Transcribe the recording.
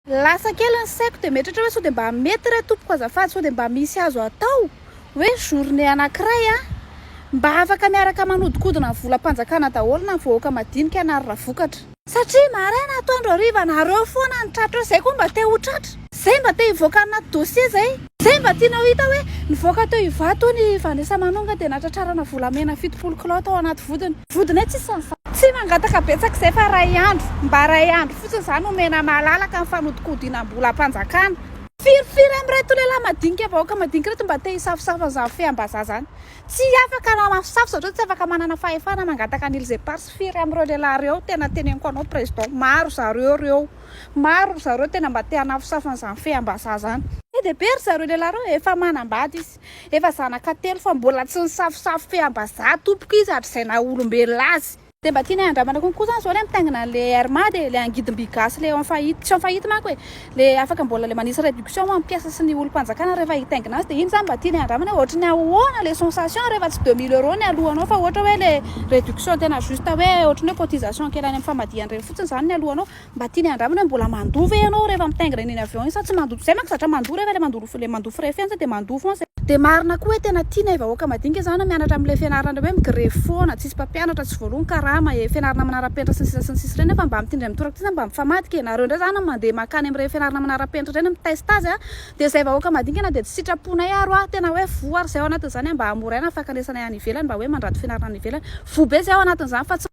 Lasa kely ny saiko dia metratra hoe sao dia mba mety ry tompoko azafady sao dia mba misy azo atao hoe journée anankiray mba afaka miaraka manodikodina ny volam-panjakana daholo na vohoaka madinika hanarina vokatra. Satria maraina atoandro hariva nareo foana ny tratra eo, zay koa mba te ho tratra, zay mba te hivoaka anaty dossier zay mba tianao hita hoe nivoaka teo Ivato ny Vanessa Manonga dia natratrarana volamena 70 kilao tao anaty vodiny hoe tsy sansa. Tsy mangataka betsaka izay fa ray andro fotsiny izany omena malalaka ny fanodikodinam-bola am-panjakana. Firifiry amin'ireto lehilahy madinika vahoaka madinika reto mba te hisafisafa izany feam-bazaha zany. Tsy afaka na mafisafy satria tsy afaka manana fahefana mangataka an'ilay zay parsy firy amin'ireo lehilahy ireo. Tena teneniko anao président, maro zareo tena mba te hanafisafy an'izany feam-bazaha zany. Dia be ry zareo lehilahy ireo efa manambady izy, efa zanaka telo fa mbola tsy nisafisafy feam-bazaha tompoko izy ary izay na olombelona azy. Dia mba tiana andramana konkoa zany zao le mitaingina le Herma dia le angidim-by gasy le fahity, tsy fahity manko hoe le afaka mbola le manisy réduction mampiasa sy ny olom-panjakana rehefa hitaingina azy. Dia iny zany mba tiana andramana ohatra ny ahoana le sensation rehefa tsy 2000 € ny alohanao fa ohatra hoe le réduction tena juste hoe ohatra ny cotisation kely any amin'ny famadihan'ireny fotsiny zany ny alohanao. Mba tiana andramana mbola mandova ianao rehefa mitaingina iny avion iny sa tsy mandova zay manko zatra mandova rehefa le mandova frais fiansa dia mandova foana. Dia marina koa hoe tena tiana vahoaka madinika zany mianatra amin'ilay fianarana hoe migrefy foana, tsisy mpampianatra tsy voalohany karama fianarana manara-penitra sy ny sisa ireny nefa mba mitindray mitoraka ty mba mifamadika nareo indray zany mandeha makany amin'ireny fianarana manara-penitra ireny mitesta azy dia izay vahoaka madinika dia tsy sitraponay aro tena hoe voary zay ao anatin'izany mba hamoraina fakanesana any ivelany mba hoe mandrato fianarana any ivelany vobe zay ao anatin'izany fa